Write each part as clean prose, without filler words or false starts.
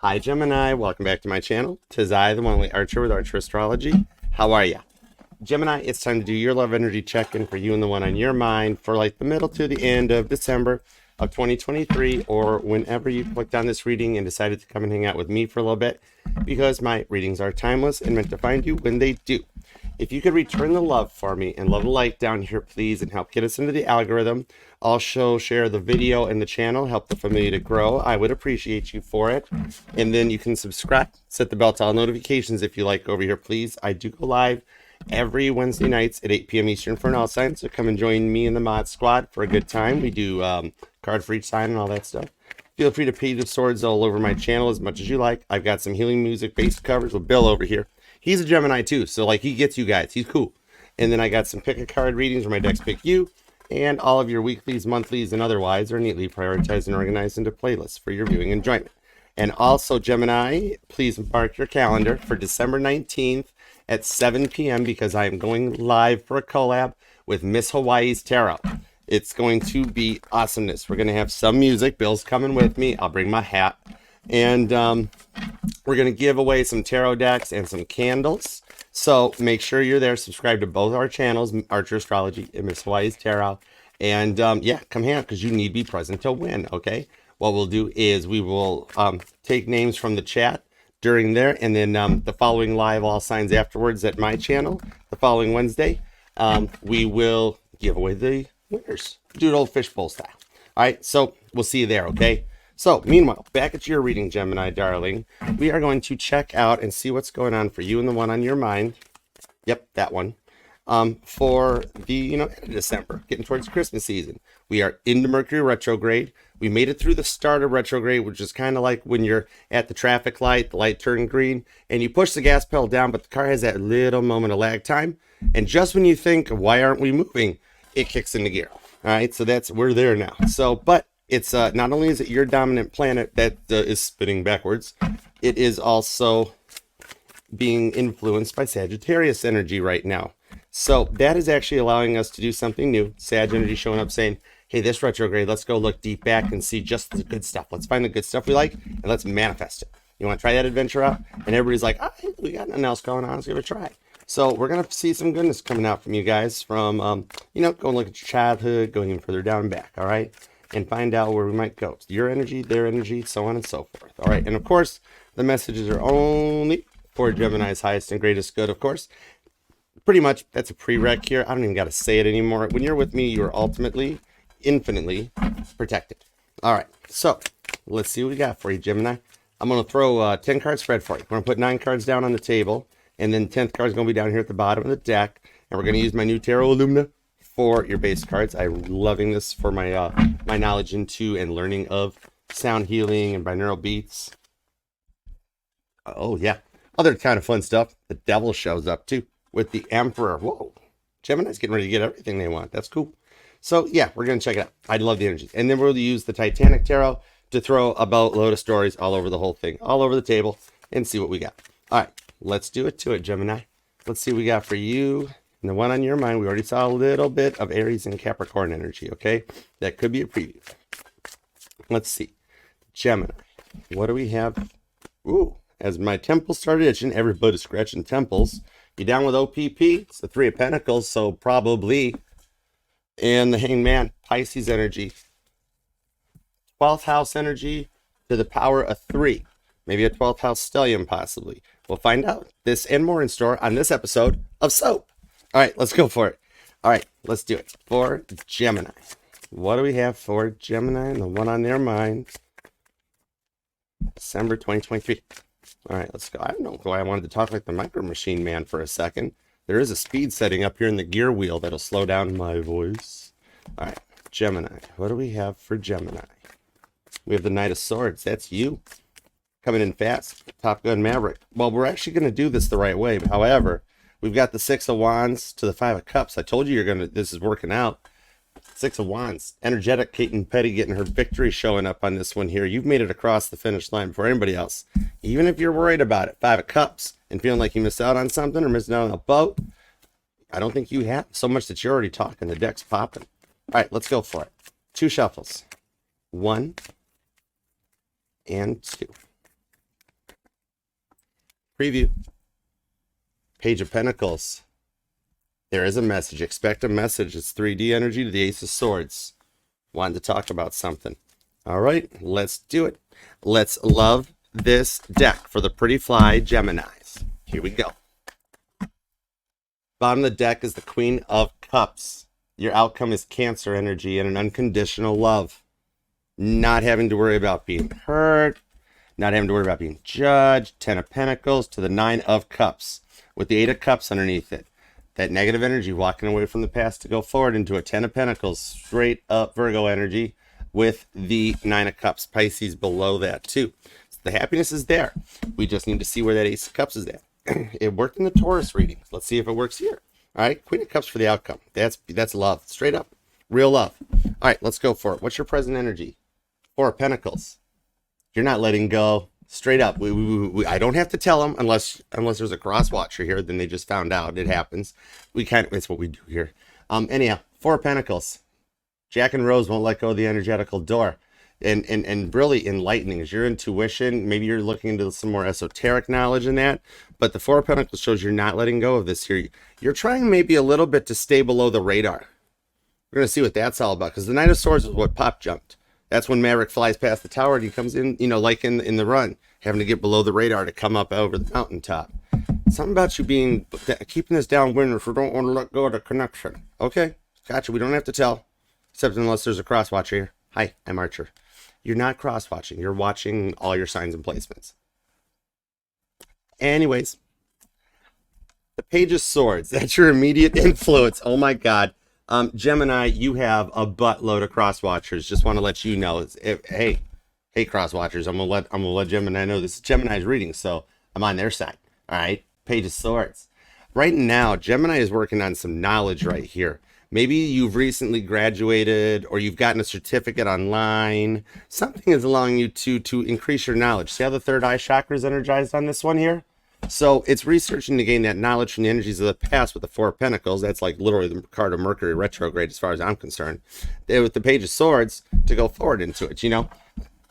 Hi Gemini, welcome back to my channel. 'Tis I, the one only Archer with Archer Astrology. How are ya? Gemini, it's time to do your love energy check-in for you and the one on your mind for like the middle to the end of December of 2023, or whenever you clicked on this reading and decided to come and hang out with me for a little bit, because my readings are timeless and meant to find you when they do. If you could return the love for me and love the light down here, please, and help get us into the algorithm. Also share the video and the channel, help the family to grow. I would appreciate you for it. And then you can subscribe, set the bell to all notifications if you like over here, please. I do go live every Wednesday nights at 8 p.m. Eastern for an all sign, so come and join me and the mod squad for a good time. We do card for each sign and all that stuff. Feel free to pay the swords all over my channel as much as you like. I've got some healing music based covers with Bill over here. He's a Gemini too, so like he gets you guys. He's cool. And then I got some pick a card readings where my decks pick you, and all of your weeklies, monthlies, and otherwise are neatly prioritized and organized into playlists for your viewing enjoyment. And also, Gemini, please mark your calendar for December 19th at 7 p.m. because I am going live for a collab with Miss Hawaii's Tarot. It's going to be awesomeness. We're going to have some music. Bill's coming with me. I'll bring my hat. And we're going to give away some tarot decks and some candles. So make sure you're there. Subscribe to both our channels, Archer Astrology and Miss Hawaii's Tarot. And yeah, come hang out because you need to be present to win, okay? What we'll do is we will take names from the chat during there, and then the following live all signs afterwards at my channel, the following Wednesday, we will give away the winners. Do it old fishbowl style. All right, so we'll see you there, okay? So, meanwhile, back at your reading, Gemini, darling, we are going to check out and see what's going on for you and the one on your mind. Yep, that one. For the, end of December, getting towards Christmas season. We are into Mercury retrograde. We made it through the start of retrograde, which is kind of like when you're at the traffic light, the light turned green, and you push the gas pedal down, but the car has that little moment of lag time. And just when you think, why aren't we moving? It kicks into gear. All right, so we're there now. So, but it's not only is it your dominant planet that is spinning backwards, it is also being influenced by Sagittarius energy right now. So that is actually allowing us to do something new. Sag energy showing up saying, hey, this retrograde, let's go look deep back and see just the good stuff. Let's find the good stuff we like and let's manifest it. You want to try that adventure out? And everybody's like, we got nothing else going on. Let's give it a try. So we're going to see some goodness coming out from you guys from, go and look at your childhood, going even further down and back, all right? And find out where we might go. Your energy, their energy, so on and so forth. All right. And of course, the messages are only for Gemini's highest and greatest good, of course. Pretty much, that's a prereq here. I don't even got to say it anymore. When you're with me, you are ultimately, infinitely protected. All right. So let's see what we got for you, Gemini. I'm going to throw a 10 card spread for you. We're going to put 9 cards down on the table. And then 10th card is going to be down here at the bottom of the deck. And we're going to use my new Tarot Iluma for your base cards. I'm loving this for my my knowledge into and learning of sound healing and binaural beats. Oh yeah, other kind of fun stuff. The devil shows up too with the Emperor. Whoa, Gemini's getting ready to get everything they want. That's cool. So yeah, we're gonna check it out. I love the energy. And then we'll use the Titanic Tarot to throw a boatload of stories all over the whole thing, all over the table, and see what we got. All right, let's do it to it, Gemini. Let's see what we got for you. And the one on your mind, we already saw a little bit of Aries and Capricorn energy, okay? That could be a preview. Let's see. Gemini, what do we have? Ooh, as my temples started itching, everybody's scratching temples. You down with OPP? It's the 3 of Pentacles, so probably. And the Hanged Man, Pisces energy. 12th house energy to the power of 3. Maybe a 12th house stellium, possibly. We'll find out. This and more in store on this episode of Soap. All right, let's go for it. All right, let's do it. For Gemini. What do we have for Gemini and the one on their mind? December 2023. All right, let's go. I don't know why I wanted to talk like the Micro Machine Man for a second. There is a speed setting up here in the gear wheel that'll slow down my voice. All right, Gemini. What do we have for Gemini? We have the Knight of Swords. That's you. Coming in fast. Top Gun Maverick. Well, we're actually going to do this the right way. However, we've got the 6 of Wands to the 5 of Cups. I told you this is working out. 6 of Wands. Energetic Kate and Petty getting her victory showing up on this one here. You've made it across the finish line before anybody else. Even if you're worried about it. 5 of Cups and feeling like you missed out on something or missing out on a boat. I don't think you have so much that you're already talking. The deck's popping. All right, let's go for it. 2 shuffles. 1 and 2. Preview. Page of Pentacles. There is a message. Expect a message. It's 3D energy to the Ace of Swords. Wanted to talk about something. All right, let's do it. Let's love this deck for the pretty fly Geminis. Here we go. Bottom of the deck is the Queen of Cups. Your outcome is Cancer energy and an unconditional love. Not having to worry about being hurt. Not having to worry about being judged. 10 of Pentacles to the 9 of Cups with the 8 of Cups underneath it. That negative energy, walking away from the past to go forward into a 10 of Pentacles, straight up Virgo energy with the 9 of Cups, Pisces below that too. So the happiness is there. We just need to see where that Ace of Cups is at. It worked in the Taurus readings. Let's see if it works here. All right, Queen of Cups for the outcome. That's love, straight up, real love. All right, let's go for it. What's your present energy? 4 of Pentacles. You're not letting go. Straight up, I don't have to tell them unless there's a cross watcher here. Then they just found out. It happens. It's what we do here. Anyhow, 4 of Pentacles. Jack and Rose won't let go of the energetical door, and really enlightening is your intuition. Maybe you're looking into some more esoteric knowledge in that, but the 4 of Pentacles shows you're not letting go of this here. You're trying maybe a little bit to stay below the radar. We're gonna see what that's all about, because the Knight of Swords is what pop jumped. That's when Maverick flies past the tower and he comes in, like in the run, having to get below the radar to come up over the mountaintop. Something about you keeping this downwind if we don't want to let go of the connection. Okay, gotcha. We don't have to tell, except unless there's a cross watcher here. Hi, I'm Archer. You're not cross watching. You're watching all your signs and placements. Anyways, the Page of Swords. That's your immediate influence. Oh my God. Gemini, you have a buttload of cross watchers. Just want to let you know. Hey, cross watchers. I'm gonna let Gemini know this is Gemini's reading, so I'm on their side. All right, Page of Swords. Right now, Gemini is working on some knowledge right here. Maybe you've recently graduated or you've gotten a certificate online. Something is allowing you to increase your knowledge. See how the third eye chakra is energized on this one here? So it's researching to gain that knowledge from the energies of the past with the 4 of Pentacles. That's like literally the card of Mercury retrograde as far as I'm concerned. With the Page of Swords to go forward into it,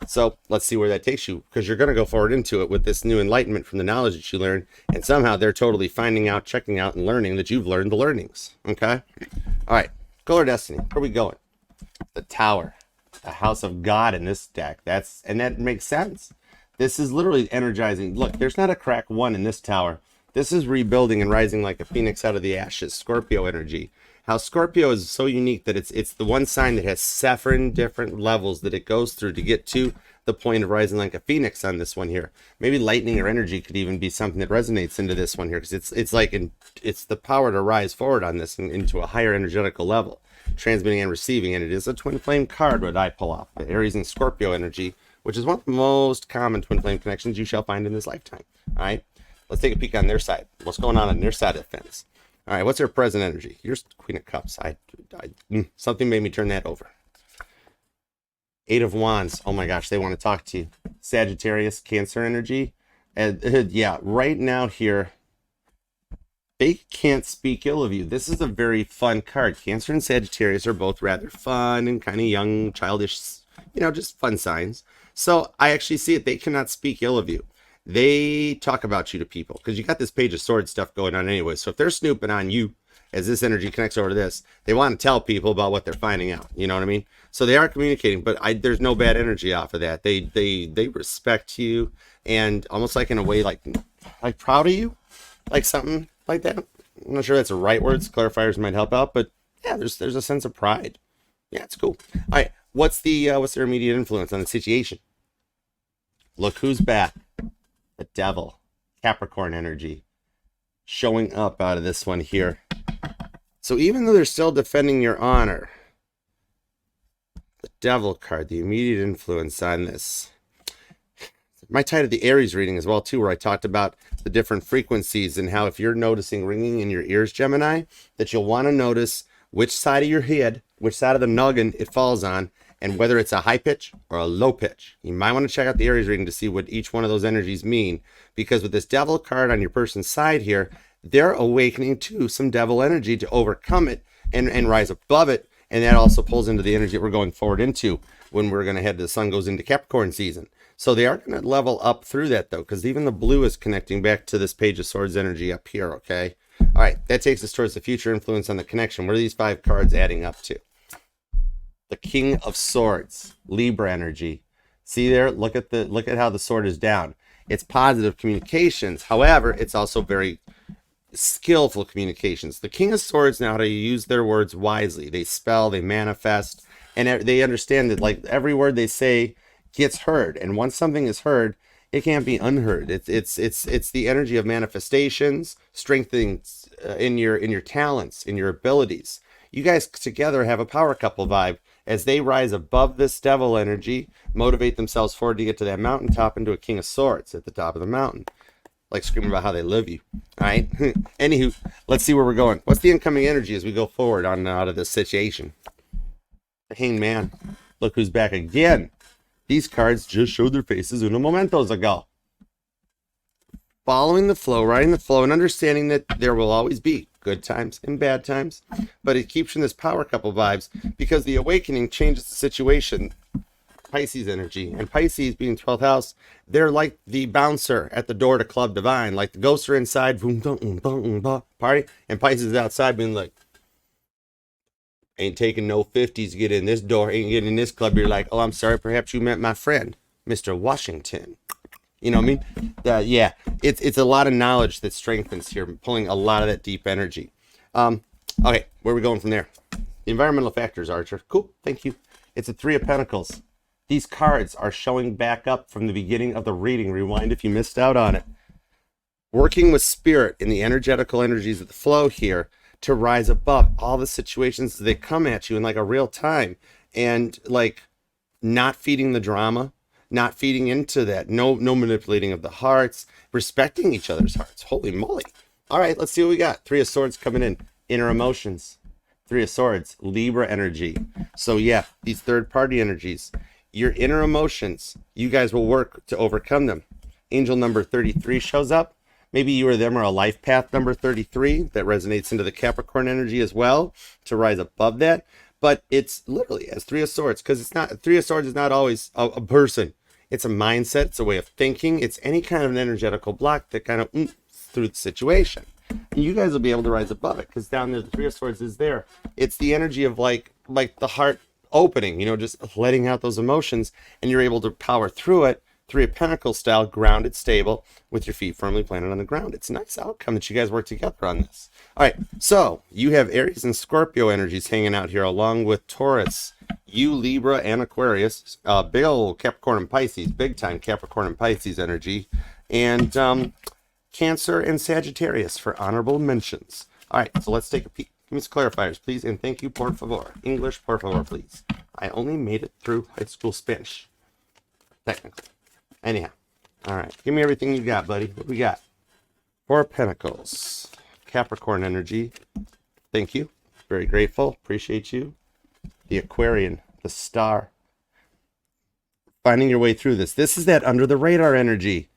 So let's see where that takes you, because you're going to go forward into it with this new enlightenment from the knowledge that you learned. And somehow they're totally finding out, checking out, and learning that you've learned the learnings. Okay? All right. Color Destiny. Where are we going? The Tower. The House of God in this deck. And that makes sense. This is literally energizing. Look, there's not a crack one in this tower. This is rebuilding and rising like a phoenix out of the ashes. Scorpio energy. How Scorpio is so unique that it's the one sign that has 7 different levels that it goes through to get to the point of rising like a phoenix on this one here. Maybe lightning or energy could even be something that resonates into this one here, because it's the power to rise forward on this and into a higher energetical level, transmitting and receiving. And it is a twin flame card what I pull off, the Aries and Scorpio energy, which is one of the most common twin flame connections you shall find in this lifetime. All right, let's take a peek on their side. What's going on their side of the fence? All right, what's their present energy? Here's Queen of Cups. Something made me turn that over. 8 of Wands. Oh my gosh, they want to talk to you. Sagittarius, Cancer energy. And yeah, right now here, they can't speak ill of you. This is a very fun card. Cancer and Sagittarius are both rather fun and kind of young, childish, just fun signs. So I actually see it. They cannot speak ill of you. They talk about you to people because you got this Page of Swords stuff going on anyway. So if they're snooping on you as this energy connects over to this, they want to tell people about what they're finding out. You know what I mean? So they are communicating, but there's no bad energy off of that. They respect you, and almost like in a way like proud of you, like something like that. I'm not sure that's the right words. Clarifiers might help out, but yeah, there's a sense of pride. Yeah, it's cool. All right, what's their immediate influence on the situation? Look who's back. The Devil, Capricorn energy, showing up out of this one here. So even though they're still defending your honor, the Devil card, the immediate influence on this. My tie to the Aries reading as well too, where I talked about the different frequencies and how if you're noticing ringing in your ears, Gemini, that you'll want to notice which side of your head, which side of the noggin it falls on, and whether it's a high pitch or a low pitch. You might want to check out the Aries reading to see what each one of those energies mean, because with this Devil card on your person's side here, they're awakening to some Devil energy to overcome it and rise above it. And that also pulls into the energy that we're going forward into when we're going to head, the sun goes into Capricorn season. So they are going to level up through that, though, because even the blue is connecting back to this Page of Swords energy up here, okay? All right, that takes us towards the future influence on the connection. What are these 5 cards adding up to? The King of Swords, Libra energy. See there? Look at how the sword is down. It's positive communications. However, it's also very skillful communications. The King of Swords know how to use their words wisely. They spell, they manifest, and they understand that like every word they say gets heard. And once something is heard, it can't be unheard. It's the energy of manifestations, strengthening in your talents, in your abilities. You guys together have a power couple vibe as they rise above this devil energy, motivate themselves forward to get to that mountaintop into a King of Swords at the top of the mountain. Like screaming about how they love you. All right. Anywho, let's see where we're going. What's the incoming energy as we go forward on out of this situation? The Hanged Man. Look who's back again. These cards just showed their faces unos momentos ago. Following the flow, riding the flow, and understanding that there will always be good times and bad times. But it keeps you in this power couple vibes because the awakening changes the situation. Pisces energy, and Pisces being 12th house, they're like the bouncer at the door to Club Divine. Like the ghosts are inside, boom, boom, boom, boom, party, and Pisces is outside being like, ain't taking no 50s to get in this door, ain't getting in this club. You're like, oh, I'm sorry, perhaps you met my friend, Mr. Washington. You know what I mean? Yeah, it's a lot of knowledge that strengthens here, pulling a lot of that deep energy. Okay, where are we going from there? The environmental factors, Archer. Cool, thank you. It's a 3 of Pentacles. These cards are showing back up from the beginning of the reading. Rewind if you missed out on it. Working with spirit in the energetical energies of the flow here to rise above all the situations that they come at you in like a real time, and like not feeding the drama, not feeding into that, no manipulating of the hearts, respecting each other's hearts. Holy moly. All right, let's see what we got. 3 of Swords coming in. Inner emotions. 3 of Swords, Libra energy. So yeah, these third party energies. Your inner emotions, you guys will work to overcome them. Angel number 33 shows up. Maybe you or them are a life path number 33 that resonates into the Capricorn energy as well to rise above that. But it's literally as 3 of Swords, because it's not 3 of Swords is not always a person. It's a mindset. It's a way of thinking. It's any kind of an energetical block that kind of through the situation. And you guys will be able to rise above it because down there the 3 of Swords is there. It's the energy of like the heart opening, you know, just letting out those emotions, and you're able to power through it. 3 of Pentacles style, grounded, stable, with your feet firmly planted on the ground. It's a nice outcome that you guys work together on this. All right, so you have Aries and Scorpio energies hanging out here, along with Taurus, you, Libra, and Aquarius. Big old Capricorn and Pisces, big time Capricorn and Pisces energy, and Cancer and Sagittarius for honorable mentions. All right, so let's take a peek. Give me some clarifiers, please, and thank you, por favor. English, por favor, please. I only made it through high school Spanish, technically. Anyhow, all right. Give me everything you got, buddy. What we got? 4 of Pentacles, Capricorn energy. Thank you. Very grateful. Appreciate you. The Aquarian, the Star. Finding your way through this. This is that under the radar energy.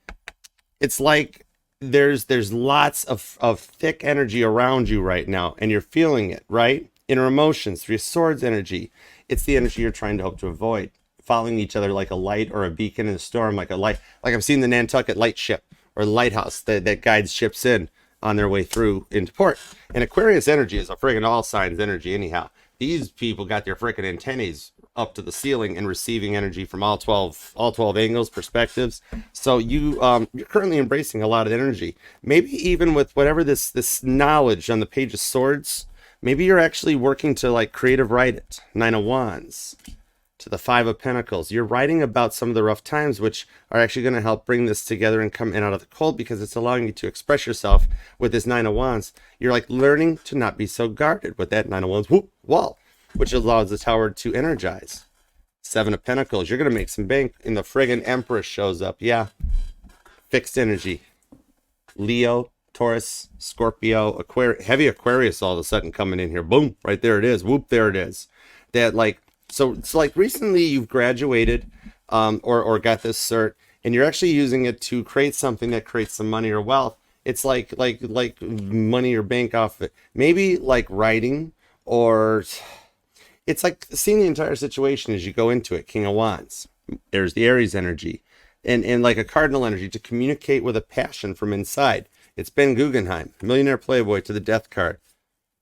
It's like there's lots of thick energy around you right now, and you're feeling it, right? Inner emotions, 3 of Swords energy. It's the energy you're trying to hope to avoid. Following each other like a light or a beacon in a storm, like a light, like I'm seeing the Nantucket light ship or lighthouse that guides ships in on their way through into port. And Aquarius energy is a friggin' all signs energy anyhow. These people got their frickin' antennae up to the ceiling and receiving energy from all 12 angles, perspectives. So you're currently embracing a lot of energy. Maybe even with whatever this knowledge on the Page of Swords, maybe you're actually working to like creative write it. 9 of Wands to the 5 of Pentacles. You're writing about some of the rough times, which are actually going to help bring this together and come in out of the cold, because it's allowing you to express yourself with this 9 of Wands. You're like learning to not be so guarded with that 9 of Wands wall, which allows the Tower to energize. 7 of Pentacles. You're going to make some bank, and the friggin' Empress shows up. Yeah. Fixed energy. Leo, Taurus, Scorpio, Aquarius, heavy Aquarius all of a sudden coming in here. Boom. Right there it is. Whoop. There it is. That like, so it's like recently you've graduated or got this cert, and you're actually using it to create something that creates some money or wealth. It's like money or bank off of it. Maybe like writing, or it's like seeing the entire situation as you go into it. King of Wands. There's the Aries energy. and like a cardinal energy to communicate with a passion from inside. It's Ben Guggenheim, millionaire playboy, to the Death card,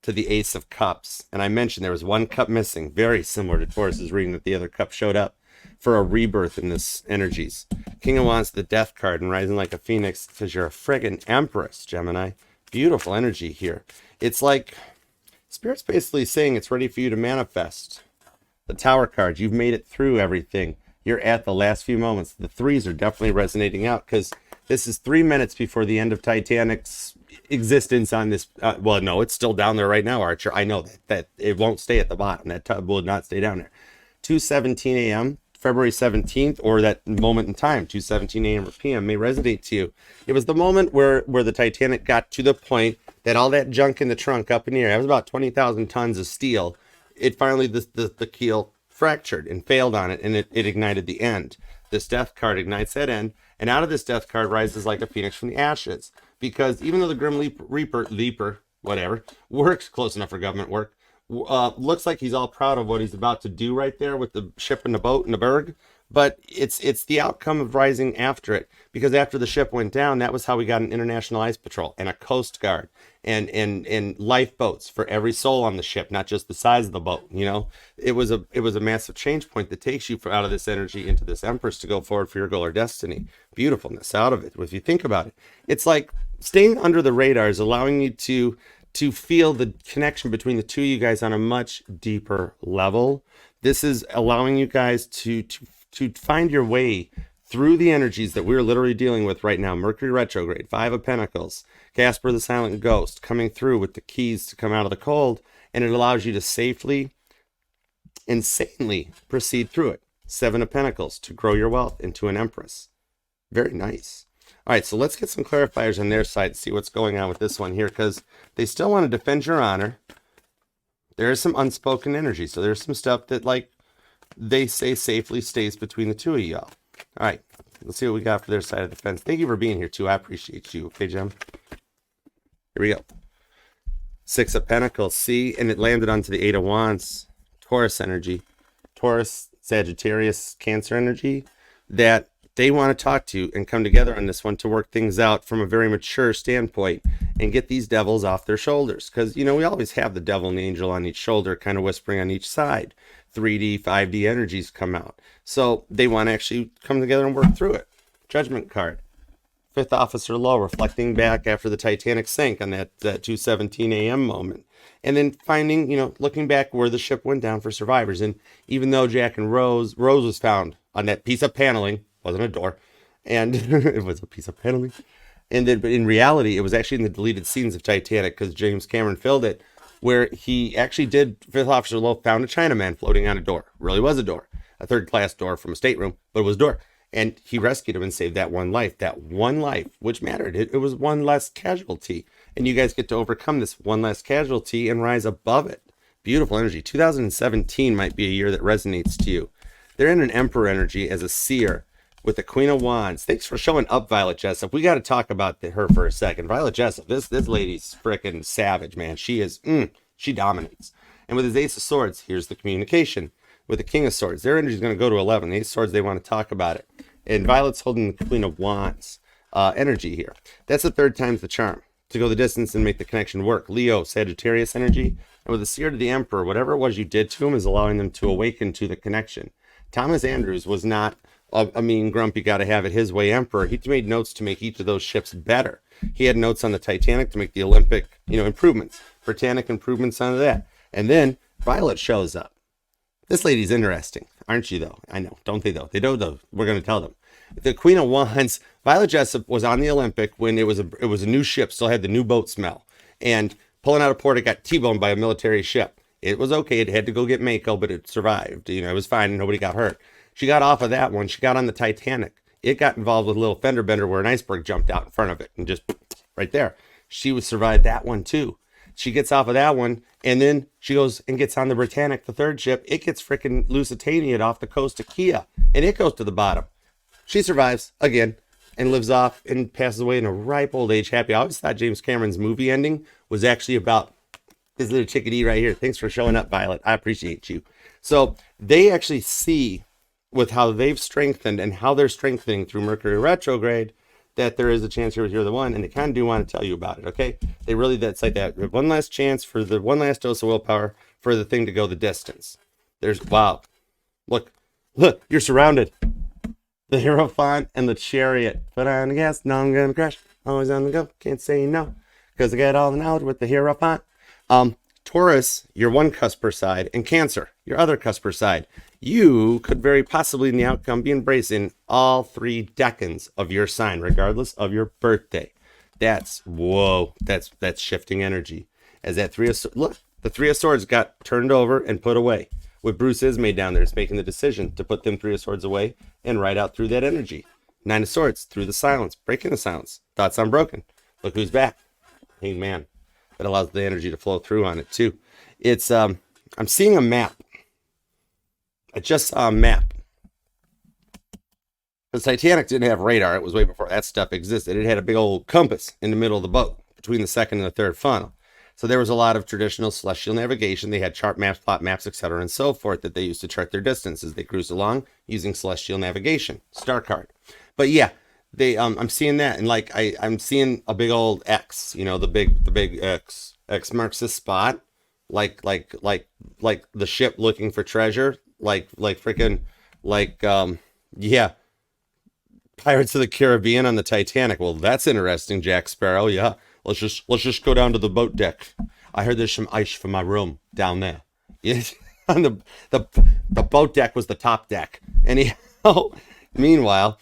to the Ace of Cups. And I mentioned there was one cup missing, very similar to Taurus's reading, that the other cup showed up for a rebirth in this energies. King of Wands, the Death card, and rising like a phoenix because you're a friggin' empress, Gemini. Beautiful energy here. It's like Spirit's basically saying it's ready for you to manifest. The Tower card, you've made it through everything. You're at the last few moments. The threes are definitely resonating out because this is 3 minutes before the end of Titanic's existence on this. Well, no, it's still down there right now, Archer. I know that it won't stay at the bottom. That tub will not stay down there. 2:17 a.m., February 17th, or that moment in time, 2:17 a.m. or p.m. may resonate to you. It was the moment where the Titanic got to the point that all that junk in the trunk up in the air, it was about 20,000 tons of steel. It finally, the keel fractured and failed on it, and it ignited the end. This Death card ignites that end, and out of this Death card rises like a phoenix from the ashes. Because even though the Grim Leaper, whatever, works close enough for government work, looks like he's all proud of what he's about to do right there with the ship and the boat and the berg. But it's the outcome of rising after it. Because after the ship went down, that was how we got an international ice patrol and a coast guard and lifeboats for every soul on the ship, not just the size of the boat. You know, it was a massive change point that takes you out of this energy into this Empress to go forward for your goal or destiny. Beautifulness out of it. If you think about it, it's like staying under the radar is allowing you to feel the connection between the two of you guys on a much deeper level. This is allowing you guys to find your way through the energies that we're literally dealing with right now. Mercury retrograde, 5 of Pentacles, Casper the Silent Ghost coming through with the keys to come out of the cold, and it allows you to safely, insanely proceed through it. 7 of Pentacles to grow your wealth into an Empress. Very nice. All right, so let's get some clarifiers on their side to see what's going on with this one here, because they still want to defend your honor. There is some unspoken energy, so there's some stuff that, like, they say safely stays between the two of y'all. All right, let's see what we got for their side of the fence. Thank you for being here, too. I appreciate you. Okay, Gem? Here we go. 6 of Pentacles. See, and it landed onto the 8 of Wands. Taurus energy. Taurus, Sagittarius, Cancer energy. That they want to talk to you and come together on this one to work things out from a very mature standpoint and get these devils off their shoulders. Because, you know, we always have the devil and the angel on each shoulder, kind of whispering on each side. 3D, 5D energies come out. So they want to actually come together and work through it. Judgment card. 5th officer low, reflecting back after the Titanic sank on that 2:17 a.m. moment. And then finding, you know, looking back where the ship went down for survivors. And even though Jack and Rose was found on that piece of paneling, wasn't a door, and it was a piece of paneling. And then, but in reality, it was actually in the deleted scenes of Titanic because James Cameron filled it, where he actually did, 5th officer low, found a Chinaman floating on a door. Really was a door, a 3rd-class door from a stateroom, but it was a door. And he rescued him and saved that one life, which mattered. It was one less casualty. And you guys get to overcome this one less casualty and rise above it. Beautiful energy. 2017 might be a year that resonates to you. They're in an Emperor energy as a seer with the Queen of Wands. Thanks for showing up, Violet Jessup. We got to talk about her for a second. Violet Jessup, this lady's freaking savage, man. She is, she dominates. And with his Ace of Swords, here's the communication. With the King of Swords, their energy is going to go to 11. The Ace of Swords, they want to talk about it. And Violet's holding the Queen of Wands energy here. That's the 3rd time's the charm. To go the distance and make the connection work. Leo, Sagittarius energy. And with the Seer to the Emperor, whatever it was you did to him is allowing them to awaken to the connection. Thomas Andrews was not a mean, grumpy, gotta have it his way emperor. He made notes to make each of those ships better. He had notes on the Titanic to make the Olympic, improvements. Britannic improvements on that. And then Violet shows up. This lady's interesting, aren't you, though? I know. Don't they, though? They don't, though. We're going to tell them. The Queen of Wands, Violet Jessup was on the Olympic when it was a new ship, still had the new boat smell. And pulling out of port, it got T-boned by a military ship. It was okay. It had to go get Mako, but it survived. It was fine. Nobody got hurt. She got off of that one. She got on the Titanic. It got involved with a little fender bender where an iceberg jumped out in front of it and just right there. She would survive that one, too. She gets off of that one, and then she goes and gets on the Britannic, the 3rd ship. It gets freaking Lusitania'd off the coast of Kia, and it goes to the bottom. She survives, again, and lives off and passes away in a ripe old age happy. I always thought James Cameron's movie ending was actually about this little chickadee right here. Thanks for showing up, Violet. I appreciate you. So they actually see with how they've strengthened and how they're strengthening through Mercury retrograde, that there is a chance here with you're the one, and they kind of do want to tell you about it, okay? They really, that's like that one last chance for the one last dose of willpower for the thing to go the distance. There's, wow, look, you're surrounded. The Hierophant and the Chariot. Put on the gas, no, I'm gonna crash. Always on the go, can't say no, because I got all the knowledge with the Hierophant. Taurus, your one cusper side, and Cancer, your other cusper side. You could very possibly in the outcome be embracing all 3 decans of your sign, regardless of your birthday. That's, whoa, that's shifting energy. As that 3 of Swords, look, the 3 of Swords got turned over and put away. With Bruce Ismay down there is making the decision to put them 3 of Swords away and ride out through that energy. 9 of Swords, through the silence, breaking the silence. Thoughts unbroken. Look who's back. Hanged Man. That allows the energy to flow through on it too. It's, I'm seeing a map. I just saw a map. The Titanic didn't have radar. It was way before that stuff existed. It had a big old compass in the middle of the boat between the second and the third funnel. So there was a lot of traditional celestial navigation. They had chart maps, plot maps, etc., and so forth that they used to chart their distance as they cruised along using celestial navigation. Star card. But yeah, they I'm seeing that, and like I'm seeing a big old X. You know, the big X. X marks the spot. Like the ship looking for treasure. Like freaking yeah. Pirates of the Caribbean on the Titanic. Well, that's interesting, Jack Sparrow. Yeah, let's just go down to the boat deck. I heard there's some ice from my room down there. Yeah, on the boat deck was the top deck. Anyhow, meanwhile,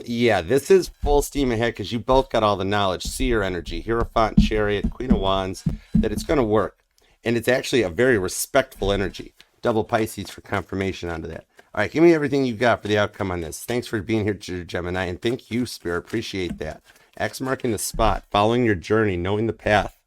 yeah, this is full steam ahead because you both got all the knowledge, seer energy, Hierophant, Chariot, Queen of Wands, that it's going to work, and it's actually a very respectful energy. Double Pisces for confirmation onto that. All right, give me everything you got for the outcome on this. Thanks for being here, Gemini, and thank you, Spirit. Appreciate that. X marking the spot, following your journey, knowing the path.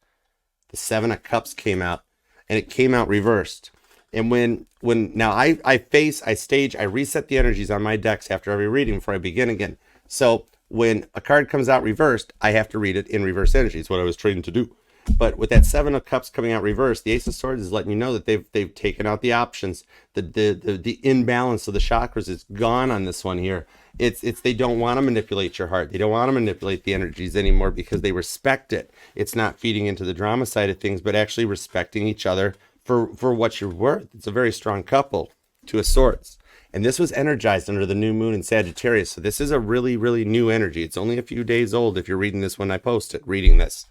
The 7 of Cups came out, and it came out reversed. And when now I stage, I reset the energies on my decks after every reading before I begin again. So when a card comes out reversed, I have to read it in reverse energy. It's what I was trained to do. But with that 7 of Cups coming out reversed, the Ace of Swords is letting you know that they've taken out the options. The imbalance of the chakras is gone on this one here. It's they don't want to manipulate your heart. They don't want to manipulate the energies anymore because they respect it. It's not feeding into the drama side of things, but actually respecting each other for what you're worth. It's a very strong couple, 2 of Swords. And this was energized under the new moon in Sagittarius. So this is a really, really new energy. It's only a few days old if you're reading this when I post it, reading this.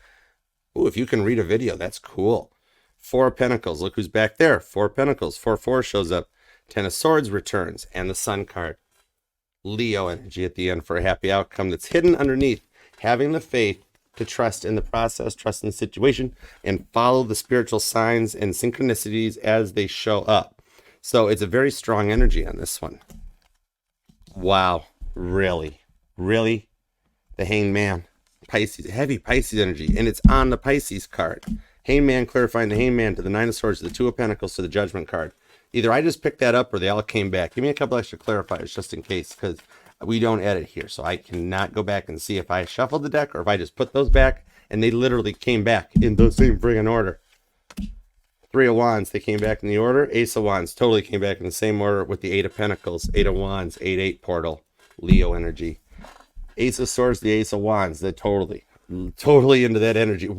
Ooh, if you can read a video, that's cool. 4 of Pentacles. Look who's back there. 4 of Pentacles. 4-4 shows up. 10 of Swords returns. And the Sun card. Leo energy at the end for a happy outcome that's hidden underneath. Having the faith to trust in the process, trust in the situation, and follow the spiritual signs and synchronicities as they show up. So it's a very strong energy on this one. Wow. Really? Really? The Hanged Man. Pisces, heavy Pisces energy, and it's on the Pisces card. Hanged Man clarifying the Hanged Man to the 9 of Swords, to the 2 of Pentacles, to the Judgment card. Either I just picked that up or they all came back. Give me a couple extra clarifiers just in case, because we don't edit here, so I cannot go back and see if I shuffled the deck or if I just put those back and they literally came back in the same friggin' order. 3 of Wands, they came back in the order. Ace of Wands totally came back in the same order with the 8 of Pentacles, 8 of Wands, 8-8 portal, Leo energy. Ace of Swords, the Ace of Wands, they're totally into that energy.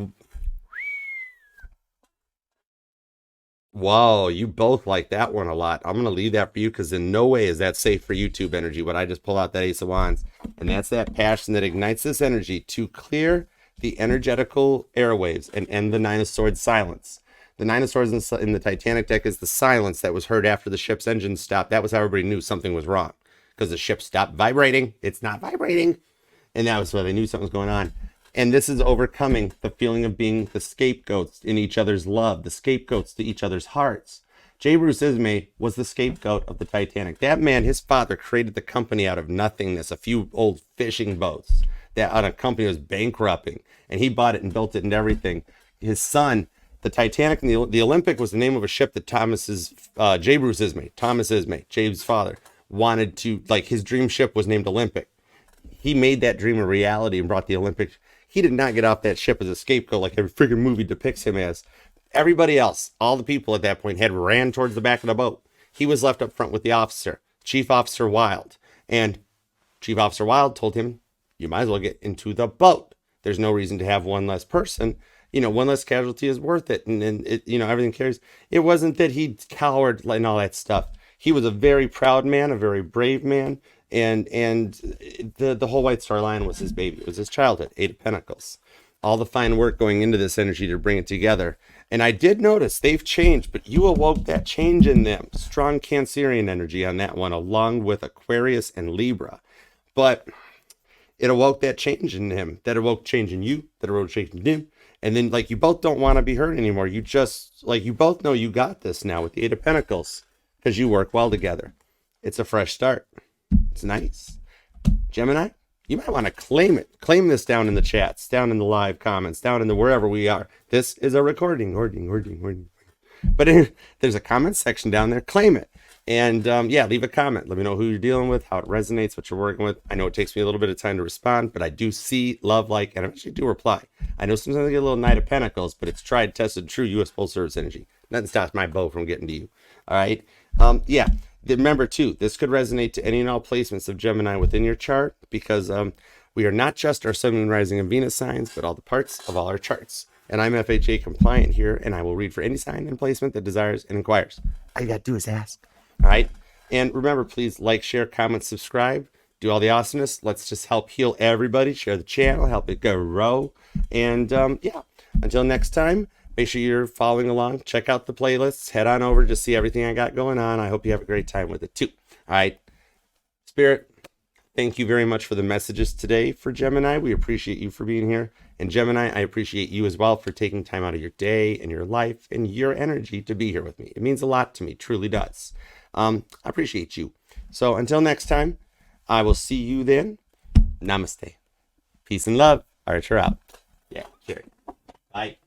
Wow, you both like that one a lot. I'm going to leave that for you because in no way is that safe for YouTube energy when I just pull out that Ace of Wands. And that's that passion that ignites this energy to clear the energetical airwaves and end the 9 of Swords silence. The 9 of Swords in the Titanic deck is the silence that was heard after the ship's engine stopped. That was how everybody knew something was wrong. Because the ship stopped vibrating. It's not vibrating. And that was why they knew something was going on. And this is overcoming the feeling of being the scapegoats in each other's love, the scapegoats to each other's hearts. J. Bruce Ismay was the scapegoat of the Titanic. That man, his father, created the company out of nothingness, a few old fishing boats that on a company was bankrupting. And he bought it and built it and everything. His son, the Titanic and the Olympic was the name of a ship that J. Bruce Ismay, Thomas Ismay, James' father, wanted to, like, his dream ship was named Olympic. He made that dream a reality and brought the Olympic. He did not get off that ship as a scapegoat like every freaking movie depicts him as. Everybody else, all the people at that point, had ran towards the back of the boat. He was left up front with the officer. Chief Officer Wilde. And Chief Officer Wilde told him, you might as well get into the boat. There's no reason to have one less person. One less casualty is worth it. And it, everything carries. It wasn't that he cowered and all that stuff. He was a very proud man, a very brave man. And the whole White Star Line was his baby. It was his childhood, 8 of Pentacles. All the fine work going into this energy to bring it together. And I did notice they've changed, but you awoke that change in them. Strong Cancerian energy on that one, along with Aquarius and Libra. But it awoke that change in him. That awoke change in you. That awoke change in him. And then, you both don't want to be hurt anymore. You just, you both know you got this now with the 8 of Pentacles because you work well together. It's a fresh start. It's nice. Gemini, you might want to claim it. Claim this down in the chats, down in the live comments, down in the wherever we are. This is a recording. But there's a comment section down there. Claim it. And leave a comment. Let me know who you're dealing with, how it resonates, what you're working with. I know it takes me a little bit of time to respond, but I do see, love, and I actually do reply. I know sometimes I get a little Knight of Pentacles, but it's tried, tested, true U.S. Postal Service energy. Nothing stops my bow from getting to you. All right. Remember too, this could resonate to any and all placements of Gemini within your chart, because we are not just our Sun, Moon, Rising, and Venus signs, but all the parts of all our charts. And I'm FHA compliant here, and I will read for any sign and placement that desires and inquires. All you got to do is ask. All right. And remember, please like, share, comment, subscribe, do all the awesomeness. Let's just help heal everybody. Share the channel, help it grow. And until next time, make sure you're following along. Check out the playlists. Head on over to see everything I got going on. I hope you have a great time with it too. All right. Spirit, thank you very much for the messages today for Gemini. We appreciate you for being here. And Gemini, I appreciate you as well for taking time out of your day and your life and your energy to be here with me. It means a lot to me, truly does. I appreciate you. So until next time, I will see you then. Namaste. Peace and love. Archer out. Yeah, Jerry. Bye.